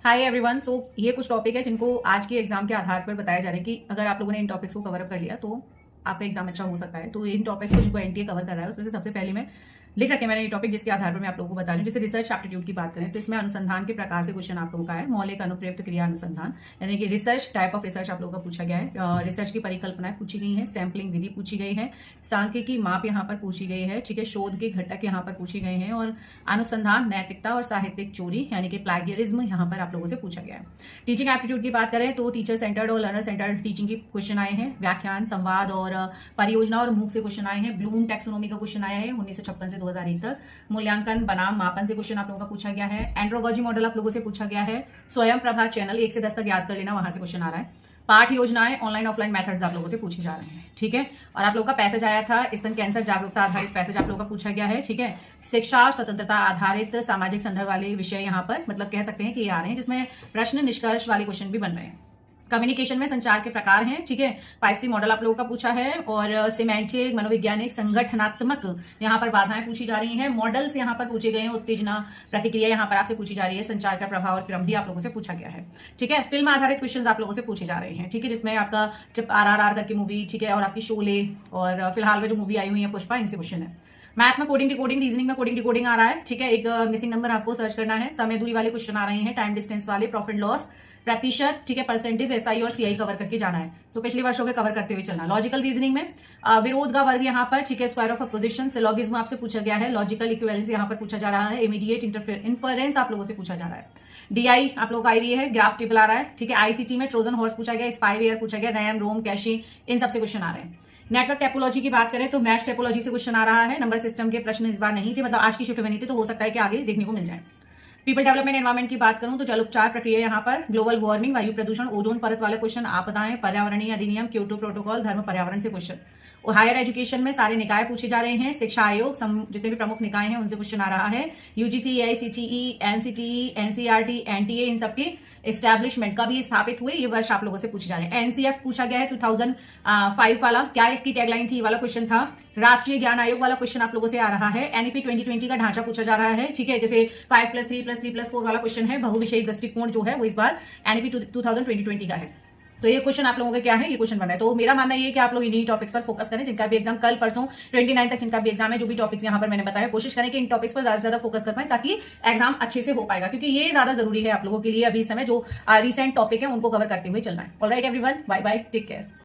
Hi everyone. सो ये कुछ topic है जिनको आज के एग्जाम के आधार पर बताया जा रहा है कि अगर आप लोगों ने इन टॉपिक्स को कवर अप कर लिया तो आपका एग्जाम अच्छा हो सकता है। तो इन टॉपिक्स को जिनको एनटीए कवर कर रहा है उसमें से सबसे पहले मैं लिख रखे मैंने ये टॉपिक जिसके आधार पर मैं आप लोगों को बता रही हूँ। जैसे रिसर्च एप्टीट्यूड की बात करें तो इसमें अनुसंधान के प्रकार से क्वेश्चन आप लोगों का है। मौलिक अनुप्रयुक्त क्रिया अनुसंधान यानी कि रिसर्च टाइप ऑफ रिसर्च आप लोगों का पूछा गया है। रिसर्च की परिकल्पनाएं पूछी गई है, सैम्पलिंग विधि पूछी गई है, सांख्यिकी माप यहाँ पर पूछी गई है, ठीक है, शोध के घटक यहाँ पर पूछे गए हैं और अनुसंधान, नैतिकता और साहित्यिक चोरी यानी कि प्लैगियरिज्म यहाँ पर आप लोगों से पूछा गया है। टीचिंग एप्टीट्यूड की बात करें तो टीचर सेंटर्ड और लर्नर सेंटर्ड टीचिंग के क्वेश्चन आए हैं। व्याख्यान, संवाद और परियोजना और मूक से क्वेश्चन आए हैं। ब्लूम टैक्सोनॉमी का क्वेश्चन आया है 1956 से 2001 तक। मूल्यांकन, बनाम, मापन से क्वेश्चन आप लोगों का पूछा गया है। एंड्रोगॉजी मॉडल आप लोगों से पूछा गया है। स्वयं प्रभा चैनल 1 से 10 तक याद कर लेना, वहां से क्वेश्चन आ रहा है। पाठ योजनाएं, ऑनलाइन ऑफलाइन मेथड्स आप लोगों से पूछे जा रहे हैं, ठीक है। और आप लोगों का पैसेज आया था स्तन कैंसर जागरूकता आधारित पैसेज आप लोगों का पूछा गया है, ठीक है। शिक्षा और स्वतंत्रता आधारित सामाजिक संदर्भ वाले विषय यहाँ पर मतलब कह सकते हैं कि ये आ रहे हैं जिसमें प्रश्न निष्कर्ष वाले क्वेश्चन भी बन रहे हैं। कम्युनिकेशन में संचार के प्रकार हैं, ठीक है। 5C मॉडल आप लोगों का पूछा है और सिमेंटिक, मनोवैज्ञानिक, संगठनात्मक यहाँ पर बाधाएं पूछी जा रही हैं। मॉडल्स यहाँ पर पूछे गए हैं। उत्तेजना, प्रतिक्रिया यहाँ पर आपसे पूछी जा रही है। संचार का प्रभाव और क्रम भी आप लोगों से पूछा गया है, ठीक है। फिल्म आधारित क्वेश्चन आप लोगों से पूछे जा रहे हैं, ठीक है, जिसमें आपका ट्रिप RRR करके मूवी, ठीक है, और आपकी शोले और फिलहाल में जो मूवी आई हुई है पुष्पा, इनसे क्वेश्चन है। मैथ में कोडिंग डिकोडिंग, रीजनिंग में कोडिंग डिकोडिंग आ रहा है, ठीक है। एक मिसिंग नंबर आपको सर्च करना है। समय दूरी वाले क्वेश्चन आ रहे हैं, टाइम डिस्टेंस वाले, प्रॉफिट लॉस, प्रतिशत, ठीक है, परसेंटेज, SI और CI कवर करके जाना है। तो पिछले वर्षों के कवर करते हुए चलना। लॉजिकल रीजनिंग में विरोध का वर्ग यहाँ पर, ठीक है, स्क्वायर ऑफ अपोजिशन, सिलोगिज्म आपसे पूछा गया है। लॉजिकल इक्विवेलेंस यहाँ पर पूछा जा रहा है। इमीडिएट इन्फरेंस आप लोगों से पूछा जा रहा है। DI आप लोगों का आई रही है, ग्राफ टेबल आ रहा है, ठीक है। ICT में ट्रोजन हॉर्स पूछा गया, स्पाई वेयर पूछा गया, रैम, रोम, कैशी, इन सबसे क्वेश्चन आ रहे हैं। नेटवर्क टेपोलॉजी की बात करें तो मैश टेपोलॉजी से क्वेश्चन आ रहा है। नंबर सिस्टम के प्रश्न इस बार नहीं थे, मतलब आज की शिफ्ट में नहीं थे, तो हो सकता है कि आगे देखने को मिल जाए। पीपल डेवलपमेंट एनवायरमेंट की बात करूं तो जल उपचार प्रक्रिया यहाँ पर, ग्लोबल वार्मिंग, वायु प्रदूषण, ओजोन परत वाले क्वेश्चन, आपदाएं, पर्यावरणीय अधिनियम, क्योटो प्रोटोकॉल, धर्म पर्यावरण से क्वेश्चन। और हायर एजुकेशन में सारे निकाय पूछे जा रहे हैं। शिक्षा आयोग, जितने भी प्रमुख निकाय हैं उनसे क्वेश्चन आ रहा है। UGC, AICTE, NCTE, NCERT, NTA, इन सबके एस्टैब्लिशमेंट कब ये स्थापित हुए, ये वर्ष आप लोगों से पूछे जा रहे हैं। NCF पूछा गया है 2005 वाला, क्या इसकी टैगलाइन थी, वाला क्वेश्चन था। राष्ट्रीय ज्ञान आयोग वाला क्वेश्चन आप लोगों से आ रहा है। NEP 2020 का ढांचा पूछा जा रहा है, ठीक है, जैसे 5+3+3+4 वाला क्वेश्चन है। बहुविषयी दृष्टिकोण जो है वो इस बार NEP 2020 का है। तो ये क्वेश्चन आप लोगों का क्या है, ये क्वेश्चन बन रहा है। तो मेरा मानना ये है कि आप लोग इन्हीं टॉपिक्स पर फोकस करें जिनका भी एग्जाम कल परसों 29 तक जिनका भी एग्जाम है। जो भी टॉपिक्स यहाँ पर मैंने बताया, कोशिश करें कि इन टॉपिक्स पर ज्यादा से ज्यादा फोकस कर पाए ताकि एग्जाम अच्छे से हो पाएगा, क्योंकि ये ज्यादा जरूरी है आप लोगों के लिए अभी इस समय जो रिसेंट टॉपिक है उनको कवर करते हुए चलना है। Alright everyone, bye bye, take care.